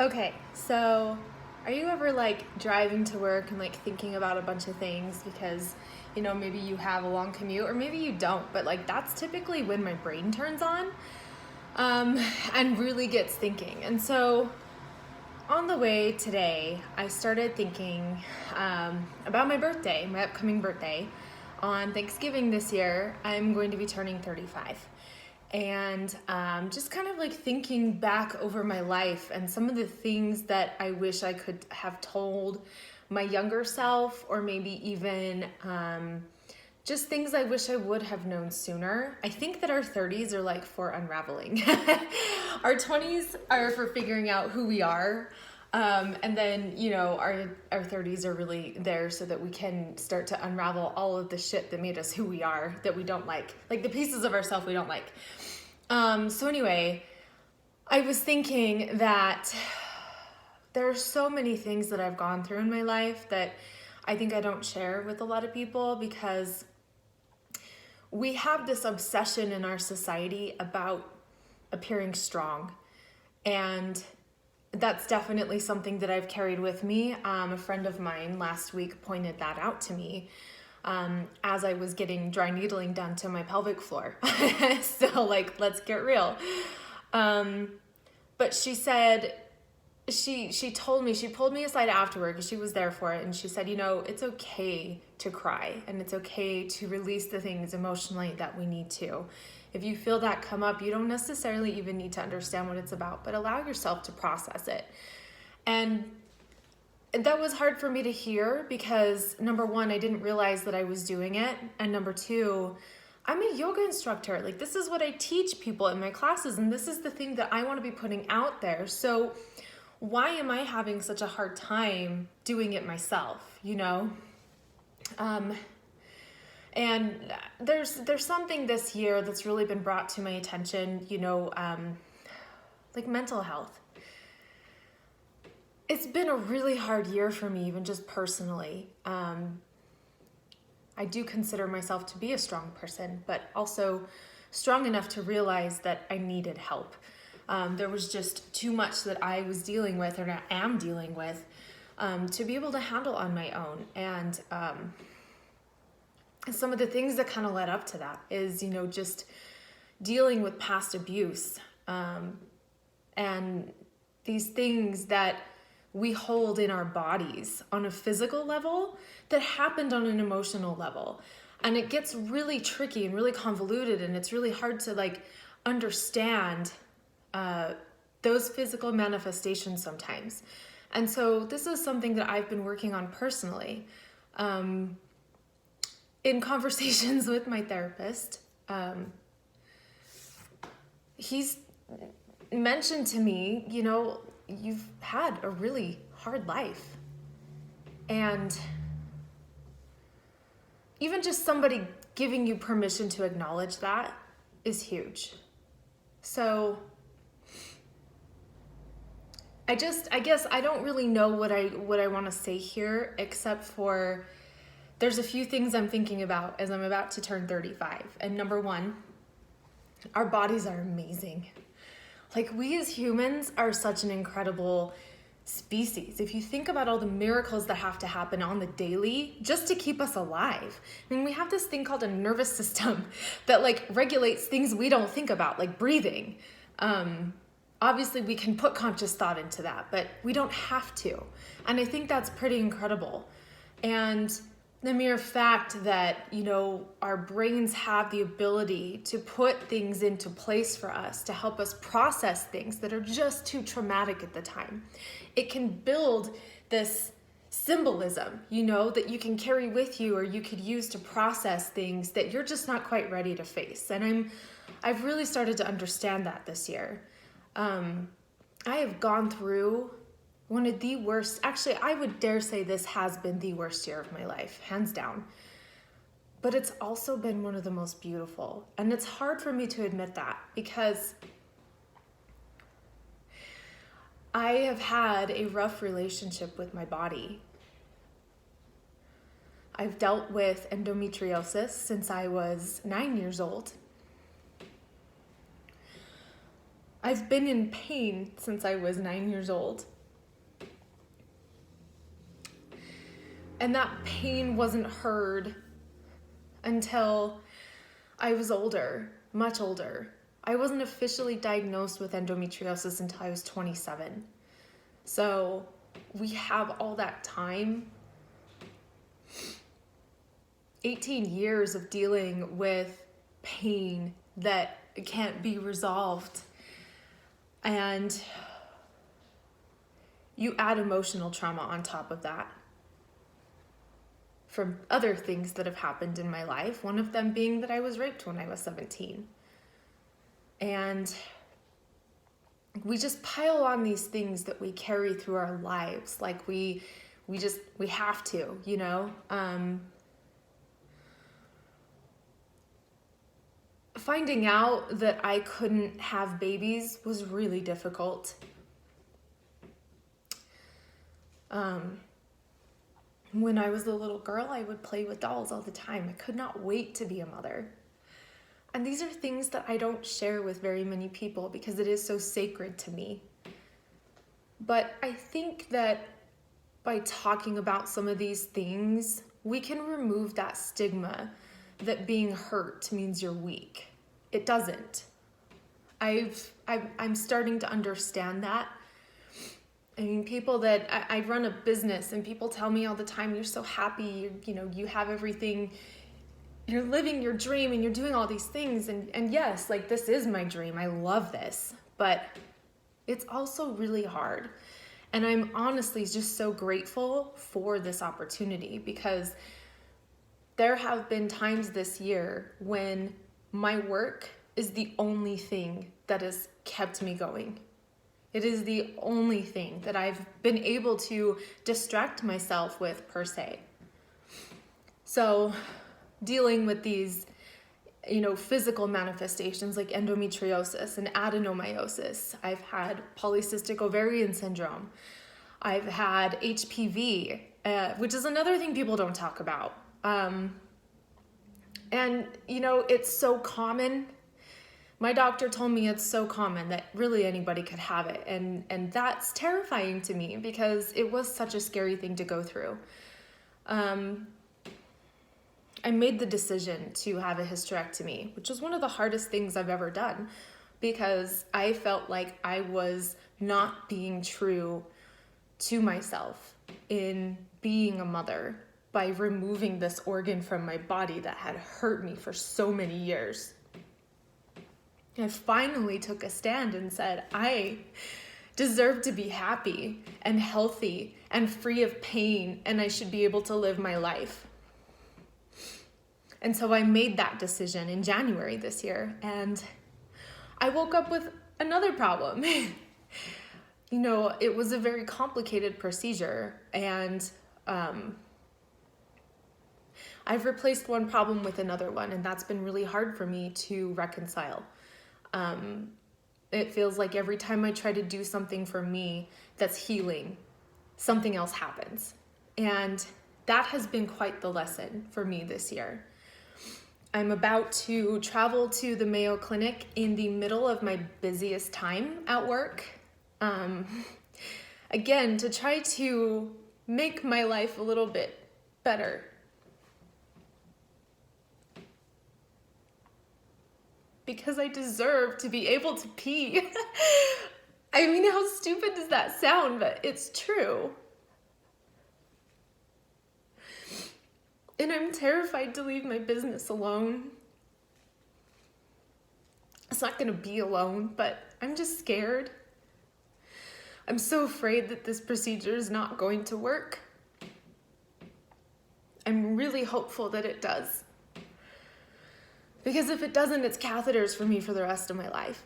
Okay, so are you ever like driving to work and like thinking about a bunch of things because, maybe you have a long commute or maybe you don't, but like that's typically when my brain turns on um, and really gets thinking. And so on the way today, I started thinking about my birthday, my upcoming birthday. On Thanksgiving this year, I'm going to be turning 35. And just kind of like thinking back over my life and some of the things that I wish I could have told my younger self, or maybe even just things I wish I would have known sooner. I think that our 30s are like for unraveling. Our 20s are for figuring out who we are. And then, our 30s are really there so that we can start to unravel all of the shit that made us who we are, that we don't like the pieces of ourselves we don't like. So anyway, I was thinking that there are so many things that I've gone through in my life that I think I don't share with a lot of people, because we have this obsession in our society about appearing strong. And that's definitely something that I've carried with me. A friend of mine last week pointed that out to me as I was getting dry needling done to my pelvic floor. So let's get real. But she said, she told me, she pulled me aside afterward because she was there for it. And she said, it's okay to cry and it's okay to release the things emotionally that we need to. If you feel that come up, you don't necessarily even need to understand what it's about, but allow yourself to process it. And that was hard for me to hear because, number one, I didn't realize that I was doing it. And number two, I'm a yoga instructor. This is what I teach people in my classes, and this is the thing that I want to be putting out there. So why am I having such a hard time doing it myself, And there's something this year that's really been brought to my attention, like mental health. It's been a really hard year for me, even just personally. I do consider myself to be a strong person, but also strong enough to realize that I needed help. There was just too much that I was dealing with, or I am dealing with, to be able to handle on my own. And some of the things that kind of led up to that is, just dealing with past abuse, and these things that we hold in our bodies on a physical level that happened on an emotional level. And it gets really tricky and really convoluted, and it's really hard to understand those physical manifestations sometimes. And so this is something that I've been working on personally. In conversations with my therapist, he's mentioned to me, you've had a really hard life. And even just somebody giving you permission to acknowledge that is huge. So I guess I don't really know what I want to say here, except for there's a few things I'm thinking about as I'm about to turn 35. And number one, our bodies are amazing. We as humans are such an incredible species. If you think about all the miracles that have to happen on the daily just to keep us alive. I mean, we have this thing called a nervous system that regulates things we don't think about, like breathing. Obviously we can put conscious thought into that, but we don't have to. And I think that's pretty incredible. And the mere fact that, our brains have the ability to put things into place for us to help us process things that are just too traumatic at the time. It can build this symbolism, that you can carry with you, or you could use to process things that you're just not quite ready to face. And I've really started to understand that this year. I have gone through one of the worst, actually, I would dare say this has been the worst year of my life, hands down. But it's also been one of the most beautiful. And it's hard for me to admit that because I have had a rough relationship with my body. I've dealt with endometriosis since I was 9 years old. I've been in pain since I was 9 years old. And that pain wasn't heard until I was older, much older. I wasn't officially diagnosed with endometriosis until I was 27. So we have all that time, 18 years of dealing with pain that can't be resolved. And you add emotional trauma on top of that from other things that have happened in my life, one of them being that I was raped when I was 17. And we just pile on these things that we carry through our lives, like we have to, you know? Finding out that I couldn't have babies was really difficult. When I was a little girl, I would play with dolls all the time. I could not wait to be a mother. And these are things that I don't share with very many people because it is so sacred to me. But I think that by talking about some of these things, we can remove that stigma that being hurt means you're weak. It doesn't. I'm starting to understand that. I mean, people that I run a business and people tell me all the time, you're so happy, you have everything, you're living your dream and you're doing all these things. And yes, like this is my dream. I love this, but it's also really hard. And I'm honestly just so grateful for this opportunity because there have been times this year when my work is the only thing that has kept me going. It is the only thing that I've been able to distract myself with, per se. So dealing with these, physical manifestations like endometriosis and adenomyosis. I've had polycystic ovarian syndrome. I've had HPV, which is another thing people don't talk about. And, it's so common. My doctor told me it's so common that really anybody could have it. And that's terrifying to me because it was such a scary thing to go through. I made the decision to have a hysterectomy, which was one of the hardest things I've ever done because I felt like I was not being true to myself in being a mother by removing this organ from my body that had hurt me for so many years. I finally took a stand and said, I deserve to be happy and healthy and free of pain, and I should be able to live my life. And so I made that decision in January this year, and I woke up with another problem. It was a very complicated procedure, and I've replaced one problem with another one, and that's been really hard for me to reconcile. It feels like every time I try to do something for me that's healing, something else happens. And that has been quite the lesson for me this year. I'm about to travel to the Mayo Clinic in the middle of my busiest time at work. Again, to try to make my life a little bit better. Because I deserve to be able to pee. I mean, how stupid does that sound? But it's true. And I'm terrified to leave my business alone. It's not going to be alone, but I'm just scared. I'm so afraid that this procedure is not going to work. I'm really hopeful that it does. Because if it doesn't, it's catheters for me for the rest of my life.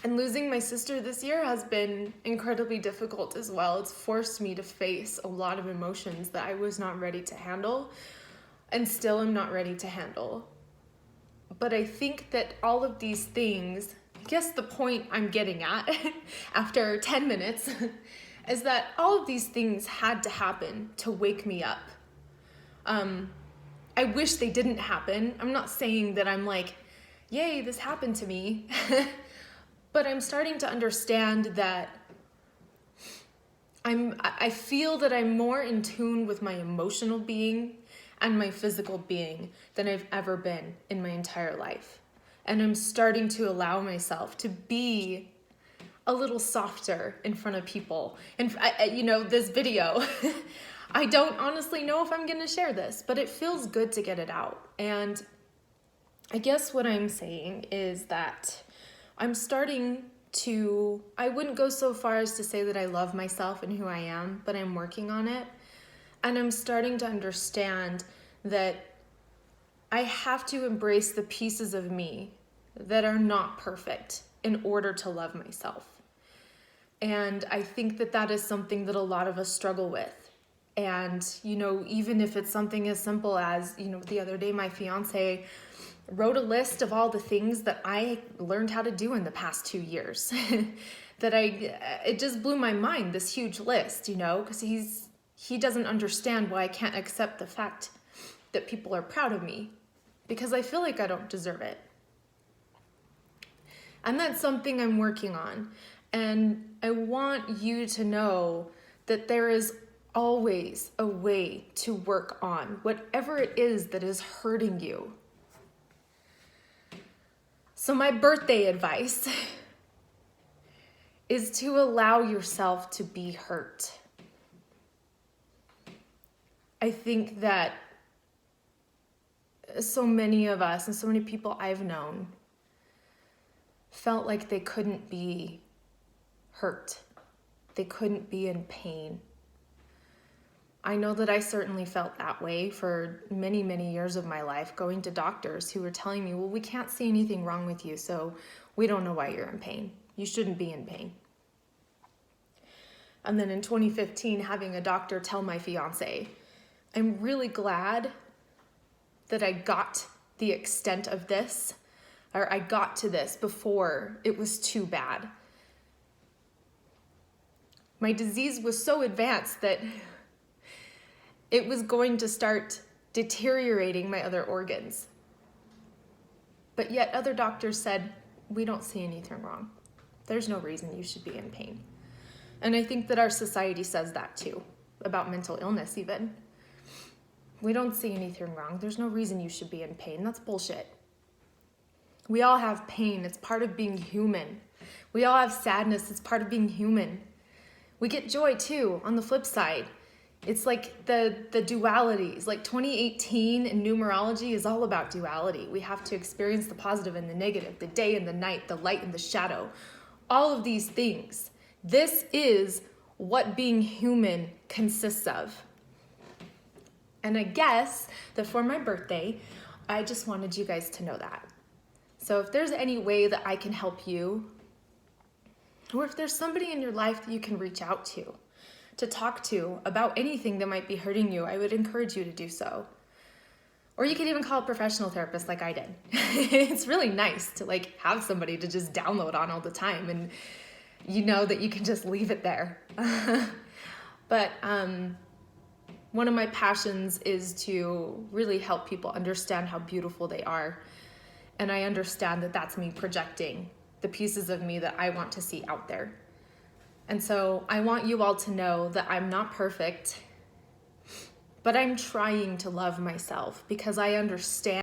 And losing my sister this year has been incredibly difficult as well. It's forced me to face a lot of emotions that I was not ready to handle and still am not ready to handle. But I think that all of these things, I guess the point I'm getting at after 10 minutes is that all of these things had to happen to wake me up. I wish they didn't happen. I'm not saying that I'm like, yay, this happened to me. But I'm starting to understand that I feel that I'm more in tune with my emotional being and my physical being than I've ever been in my entire life. And I'm starting to allow myself to be a little softer in front of people. And this video, I don't honestly know if I'm going to share this, but it feels good to get it out. And I guess what I'm saying is that I'm starting to, I wouldn't go so far as to say that I love myself and who I am, but I'm working on it. And I'm starting to understand that I have to embrace the pieces of me that are not perfect in order to love myself. And I think that that is something that a lot of us struggle with. And, even if it's something as simple as, the other day my fiance wrote a list of all the things that I learned how to do in the past 2 years. It just blew my mind, this huge list, because he doesn't understand why I can't accept the fact that people are proud of me, because I feel like I don't deserve it. And that's something I'm working on. And I want you to know that there is always a way to work on whatever it is that is hurting you. So my birthday advice is to allow yourself to be hurt. I think that so many of us and so many people I've known felt like they couldn't be hurt. They couldn't be in pain. I know that I certainly felt that way for many, many years of my life, going to doctors who were telling me, well, we can't see anything wrong with you, so we don't know why you're in pain. You shouldn't be in pain. And then in 2015, having a doctor tell my fiance, I'm really glad that I got the extent of this, or I got to this before it was too bad. My disease was so advanced that it was going to start deteriorating my other organs. But yet other doctors said, we don't see anything wrong. There's no reason you should be in pain. And I think that our society says that too, about mental illness even. We don't see anything wrong. There's no reason you should be in pain. That's bullshit. We all have pain. It's part of being human. We all have sadness. It's part of being human. We get joy too, on the flip side. It's like the dualities, like 2018 in numerology is all about duality. We have to experience the positive and the negative, the day and the night, the light and the shadow, all of these things. This is what being human consists of. And I guess that for my birthday, I just wanted you guys to know that. So if there's any way that I can help you, or if there's somebody in your life that you can reach out to talk to about anything that might be hurting you, I would encourage you to do so. Or you could even call a professional therapist like I did. It's really nice to have somebody to just download on all the time, and you know that you can just leave it there. But one of my passions is to really help people understand how beautiful they are. And I understand that that's me projecting the pieces of me that I want to see out there. And so I want you all to know that I'm not perfect, but I'm trying to love myself because I understand